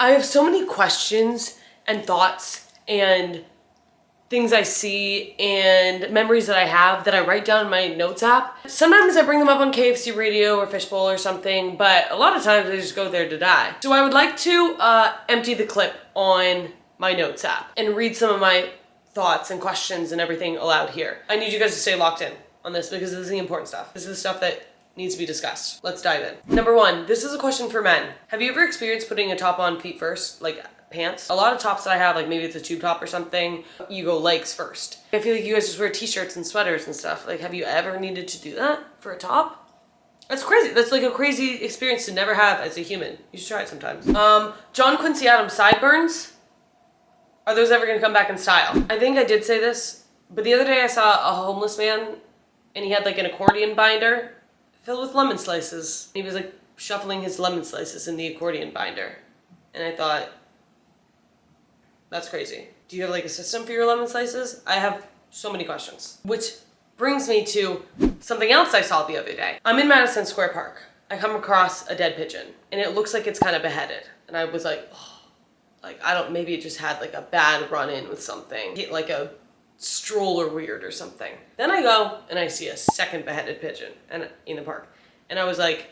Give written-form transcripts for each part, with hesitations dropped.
I have so many questions and thoughts and things I see and memories that I have that I write down in my notes app. Sometimes I bring them up on KFC radio or Fishbowl or something, but a lot of times I just go there to die. So I would like to empty the clip on my notes app and read some of my thoughts and questions and everything aloud here. I need you guys to stay locked in on this because this is the important stuff. This is the stuff that needs to be discussed. Let's dive in. Number one, this is a question for men. Have you ever experienced putting a top on feet first, like pants? A lot of tops that I have, like maybe it's a tube top or something, you go legs first. I feel like you guys just wear t-shirts and sweaters and stuff. Like, have you ever needed to do that for a top? That's crazy. That's like a crazy experience to never have as a human. You should try it sometimes. John Quincy Adams sideburns. Are those ever gonna come back in style? I think I did say this, but the other day I saw a homeless man and he had like an accordion binder filled with lemon slices. He was like shuffling his lemon slices in the accordion binder. And I thought, that's crazy. Do you have like a system for your lemon slices? I have so many questions. Which brings me to something else I saw the other day. I'm in Madison Square Park. I come across a dead pigeon and it looks like it's kind of beheaded. And I was like, oh, like, I don't, maybe it just had like a bad run-in with something. Like a stroller weird or something. Then I go and I see a second beheaded pigeon in the park. And I was like,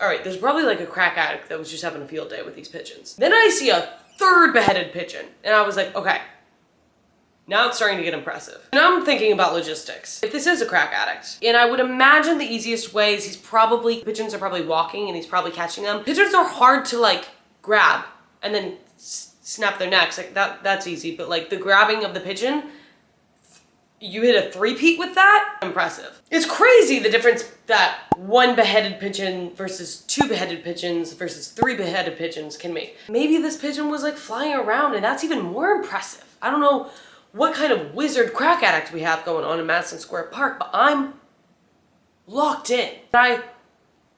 all right, there's probably like a crack addict that was just having a field day with these pigeons. Then I see a third beheaded pigeon. And I was like, okay, now it's starting to get impressive. Now I'm thinking about logistics. If this is a crack addict, and I would imagine the easiest way is pigeons are probably walking and he's probably catching them. Pigeons are hard to like grab and then snap their necks. Like that's easy, but like the grabbing of the pigeon, you hit a three-peat with that? Impressive. It's crazy the difference that one beheaded pigeon versus two beheaded pigeons versus three beheaded pigeons can make. Maybe this pigeon was like flying around and that's even more impressive. I don't know what kind of wizard crack addict we have going on in Madison Square Park, but I'm locked in. I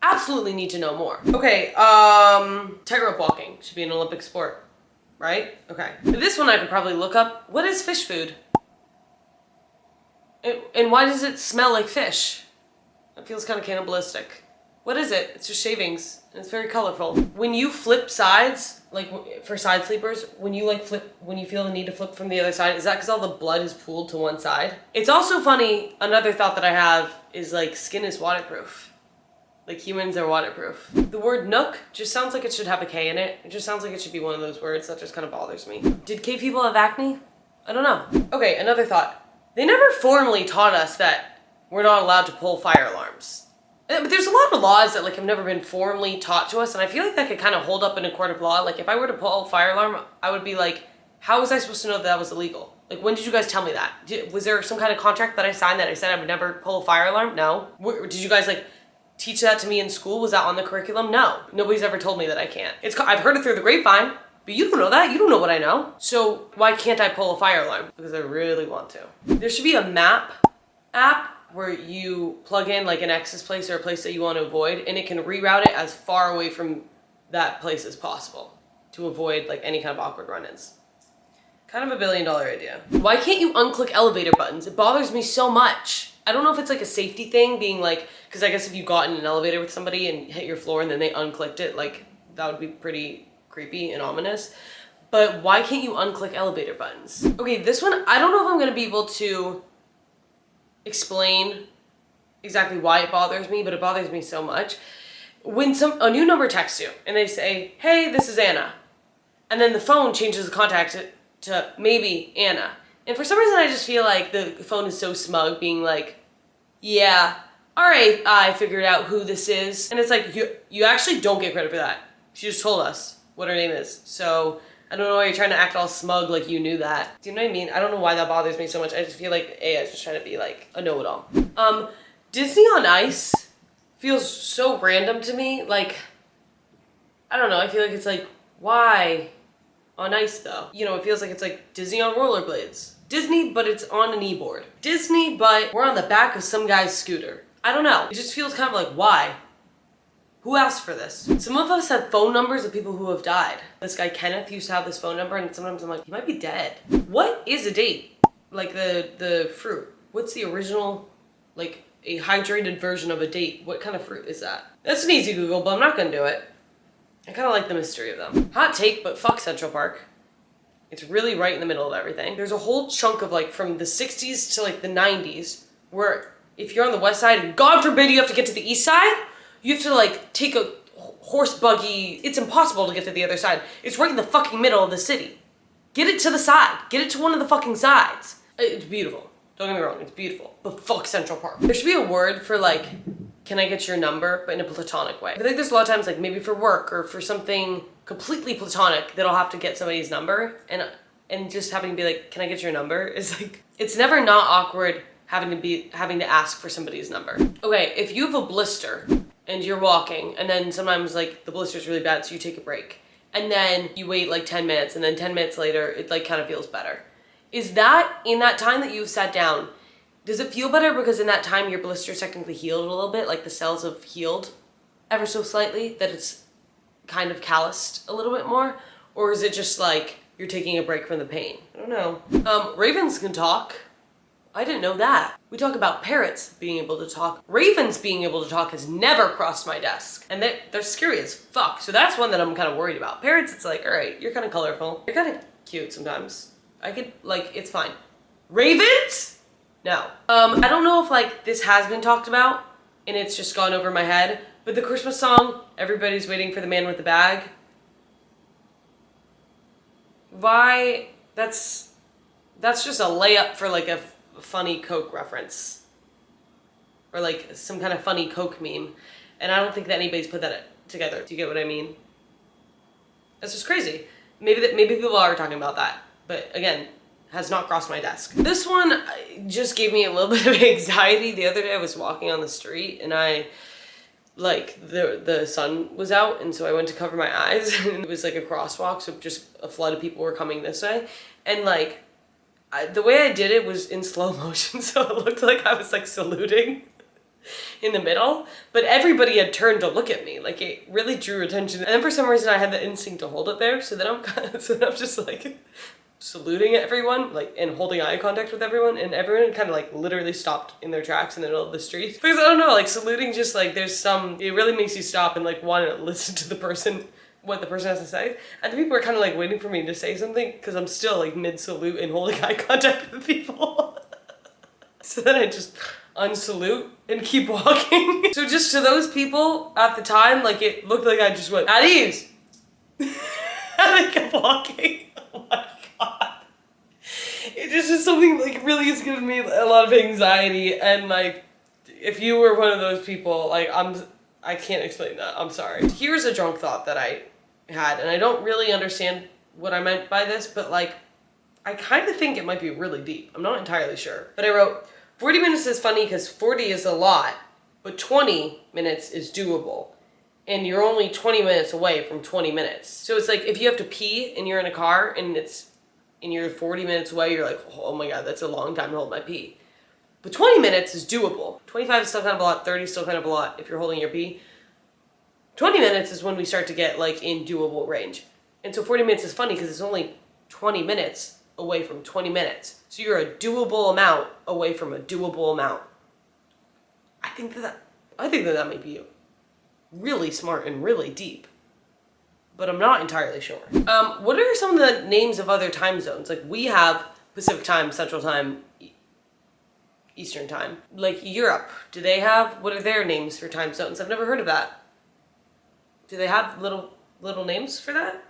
absolutely need to know more. Okay, tightrope walking should be an Olympic sport, right? Okay. This one I could probably look up. What is fish food? And why does it smell like fish? It feels kind of cannibalistic. What is it? It's just shavings. And it's very colorful. When you flip sides, like for side sleepers, when you feel the need to flip from the other side, is that because all the blood is pooled to one side? It's also funny, another thought that I have is like skin is waterproof. Like humans are waterproof. The word nook just sounds like it should have a K in it. It just sounds like it should be one of those words that just kind of bothers me. Did cave people have acne? I don't know. Okay, another thought. They never formally taught us that we're not allowed to pull fire alarms. But there's a lot of laws that like have never been formally taught to us, and I feel like that could kind of hold up in a court of law. Like if I were to pull a fire alarm, I would be like, how was I supposed to know that was illegal? Like when did you guys tell me that? Was there some kind of contract that I signed that I said I would never pull a fire alarm? No. Did you guys like teach that to me in school? Was that on the curriculum? No. Nobody's ever told me that I can't. I've heard it through the grapevine. But you don't know that. You don't know what I know. So why can't I pull a fire alarm? Because I really want to. There should be a map app where you plug in like an access place or a place that you want to avoid, and it can reroute it as far away from that place as possible to avoid like any kind of awkward run-ins. Kind of a $1 billion idea. Why can't you unclick elevator buttons? It bothers me so much. I don't know if it's like a safety thing, being like, because I guess if you got in an elevator with somebody and hit your floor and then they unclicked it, like that would be pretty creepy and ominous. But why can't you unclick elevator buttons? Okay, this one, I don't know if I'm gonna be able to explain exactly why it bothers me, but it bothers me so much. When a new number texts you and they say, hey, this is Anna, and then the phone changes the contact to maybe Anna. And for some reason I just feel like the phone is so smug, being like, yeah, all right, I figured out who this is. And it's like, you actually don't get credit for that. She just told us what her name is. So I don't know why you're trying to act all smug like you knew that. Do you know what I mean? I don't know why that bothers me so much. I just feel like I was just trying to be like a know-it-all. Disney on Ice feels so random to me. Like, I don't know. I feel like it's like, why on ice though? You know, it feels like it's like Disney on rollerblades. Disney, but it's on an e-board. Disney, but we're on the back of some guy's scooter. I don't know. It just feels kind of like, why? Who asked for this? Some of us have phone numbers of people who have died. This guy Kenneth used to have this phone number, and sometimes I'm like, he might be dead. What is a date? Like the fruit. What's the original, like a hydrated version of a date? What kind of fruit is that? That's an easy Google, but I'm not gonna do it. I kind of like the mystery of them. Hot take, but fuck Central Park. It's really right in the middle of everything. There's a whole chunk of like from the 60s to like the 90s where if you're on the west side and God forbid you have to get to the east side, you have to like take a horse buggy. It's impossible to get to the other side. It's right in the fucking middle of the city. Get it to the side. Get it to one of the fucking sides. It's beautiful. Don't get me wrong, it's beautiful. But fuck Central Park. There should be a word for like, can I get your number, but in a platonic way. I feel like there's a lot of times like maybe for work or for something completely platonic that I'll have to get somebody's number and just having to be like, can I get your number? Is like, it's never not awkward having to ask for somebody's number. Okay, if you have a blister and you're walking and then sometimes like the blister's really bad so you take a break and then you wait like 10 minutes and then 10 minutes later it like kind of feels better. Is that in that time that you've sat down, does it feel better because in that time your blister's technically healed a little bit, like the cells have healed ever so slightly, that it's kind of calloused a little bit more? Or is it just like you're taking a break from the pain? I don't know. Ravens can talk. I didn't know that. We talk about parrots being able to talk. Ravens being able to talk has never crossed my desk. And they're scary as fuck. So that's one that I'm kind of worried about. Parrots, it's like, all right, you're kind of colorful. You're kind of cute sometimes. I could, like, it's fine. Ravens? No. I don't know if like this has been talked about and it's just gone over my head, but the Christmas song, Everybody's Waiting for the Man with the Bag. Why? That's just a layup for like a funny Coke reference. Or like some kind of funny Coke meme. And I don't think that anybody's put that together. Do you get what I mean? That's just crazy. Maybe people are talking about that. But again, has not crossed my desk. This one just gave me a little bit of anxiety. The other day I was walking on the street and the sun was out and so I went to cover my eyes and it was like a crosswalk, so just a flood of people were coming this way. And like, the way I did it was in slow motion, so it looked like I was like saluting in the middle, but everybody had turned to look at me. Like it really drew attention. And then for some reason I had the instinct to hold it there, so then I'm just like saluting everyone, like, and holding eye contact with everyone, and everyone kind of like literally stopped in their tracks in the middle of the street. Because I don't know, like saluting just like it really makes you stop and like want to listen to the person, what the person has to say. And the people are kind of like waiting for me to say something because I'm still like mid salute and holding eye contact with people. So then I just unsalute and keep walking. So just to those people at the time, like it looked like I just went, at ease. And I kept walking. Oh my God. It just is something like really is giving me a lot of anxiety, and like if you were one of those people, like I can't explain that. I'm sorry. Here's a drunk thought that I had, and I don't really understand what I meant by this, but like I kind of think it might be really deep. I'm not entirely sure. But I wrote 40 minutes is funny because 40 is a lot, but 20 minutes is doable. And you're only 20 minutes away from 20 minutes. So it's like if you have to pee and you're in a car and you're 40 minutes away, you're like, oh my God, that's a long time to hold my pee. But 20 minutes is doable. 25 is still kind of a lot, 30 is still kind of a lot if you're holding your pee. 20 minutes is when we start to get like in doable range. And so 40 minutes is funny because it's only 20 minutes away from 20 minutes. So you're a doable amount away from a doable amount. I think that might be really smart and really deep, but I'm not entirely sure. What are some of the names of other time zones? Like we have Pacific time, Central time, Eastern time. Like Europe, what are their names for time zones? I've never heard of that. Do they have little names for that?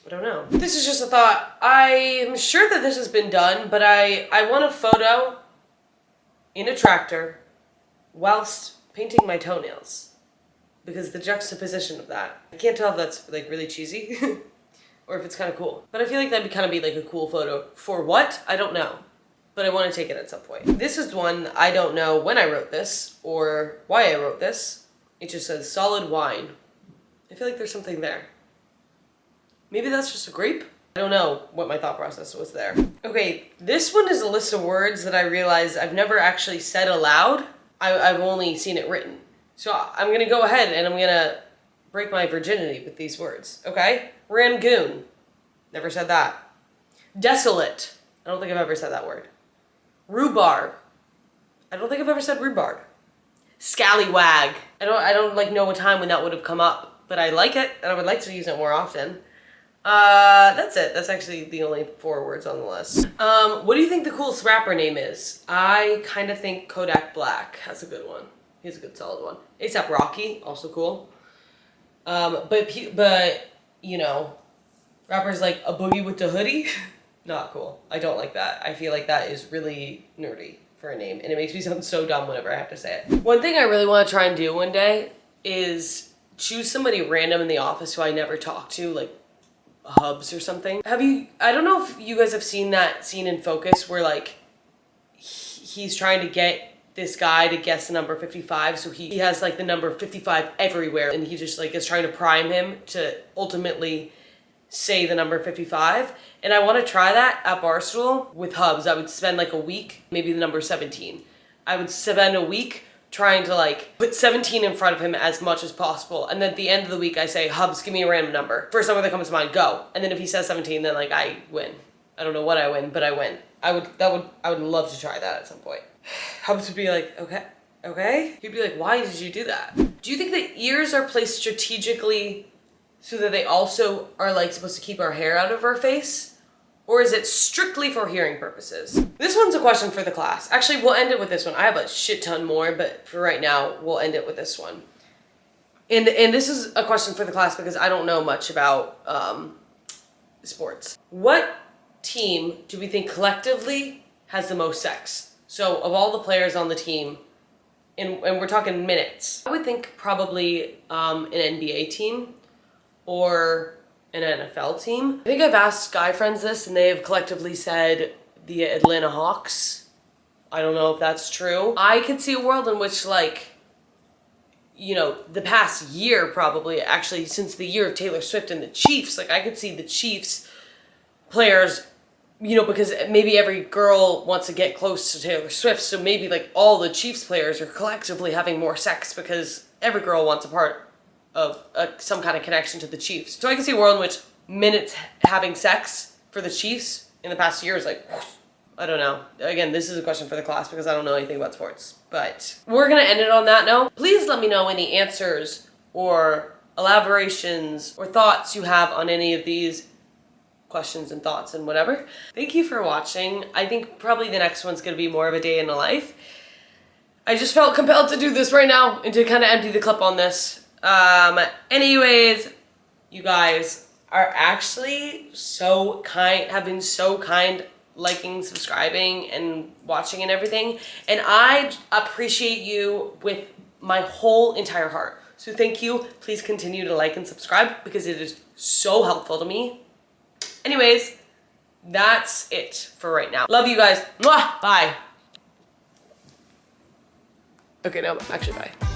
I don't know. This is just a thought. I'm sure that this has been done, but I want a photo in a tractor whilst painting my toenails. Because the juxtaposition of that. I can't tell if that's like really cheesy or if it's kind of cool. But I feel like that'd be like a cool photo. For what? I don't know. But I want to take it at some point. This is one I don't know when I wrote this or why I wrote this. It just says solid wine. I feel like there's something there. Maybe that's just a grape? I don't know what my thought process was there. Okay, this one is a list of words that I realized I've never actually said aloud. I've only seen it written. So I'm going to go ahead and I'm going to break my virginity with these words, okay? Rangoon. Never said that. Desolate. I don't think I've ever said that word. Rhubarb. I don't think I've ever said rhubarb. Scallywag. I don't like know a time when that would have come up, but I like it and I would like to use it more often. That's it. That's actually the only 4 words on the list. What do you think the coolest rapper name is? I kind of think Kodak Black has a good one. He's a good solid one. A$AP Rocky, also cool. But you know, rappers like A Boogie with the Hoodie, not cool. I don't like that. I feel like that is really nerdy for a name, and it makes me sound so dumb whenever I have to say it. One thing I really want to try and do one day is choose somebody random in the office who I never talk to, like Hubs or something. I don't know if you guys have seen that scene in Focus where like he's trying to get this guy to guess the number 55, so he has like the number 55 everywhere, and he just like is trying to prime him to ultimately say the number 55. And I want to try that at Barstool with Hubs. I would spend like a week, maybe the number 17. I would spend a week trying to like put 17 in front of him as much as possible, and then at the end of the week I say, Hubs, give me a random number. First number that comes to mind, go. And then if he says 17, then like I win. I don't know what I win, but I win. I would love to try that at some point. Hubs would be like, okay. He'd be like, why did you do that? Do you think that ears are placed strategically so that they also are like supposed to keep our hair out of our face? Or is it strictly for hearing purposes? This one's a question for the class. Actually, we'll end it with this one. I have a shit ton more, but for right now, we'll end it with this one. And this is a question for the class because I don't know much about sports. What team do we think collectively has the most sex? So of all the players on the team, and we're talking minutes, I would think probably an NBA team or an NFL team. I think I've asked guy friends this and they have collectively said the Atlanta Hawks. I don't know if that's true. I could see a world in which like, you know, the past year probably, actually since the year of Taylor Swift and the Chiefs, like I could see the Chiefs players, you know, because maybe every girl wants to get close to Taylor Swift, so maybe like all the Chiefs players are collectively having more sex because every girl wants a part of some kind of connection to the Chiefs. So I can see a world in which minutes having sex for the Chiefs in the past year is like, I don't know. Again, this is a question for the class because I don't know anything about sports. But we're gonna end it on that note. Please let me know any answers or elaborations or thoughts you have on any of these questions and thoughts and whatever. Thank you for watching. I think probably the next one's gonna be more of a day in the life. I just felt compelled to do this right now and to kind of empty the clip on this. Anyways, you guys are actually so kind, have been so kind, liking, subscribing, and watching and everything. And I appreciate you with my whole entire heart. So thank you. Please continue to like and subscribe because it is so helpful to me. Anyways, that's it for right now. Love you guys. Mwah! Bye. Okay, no, actually bye.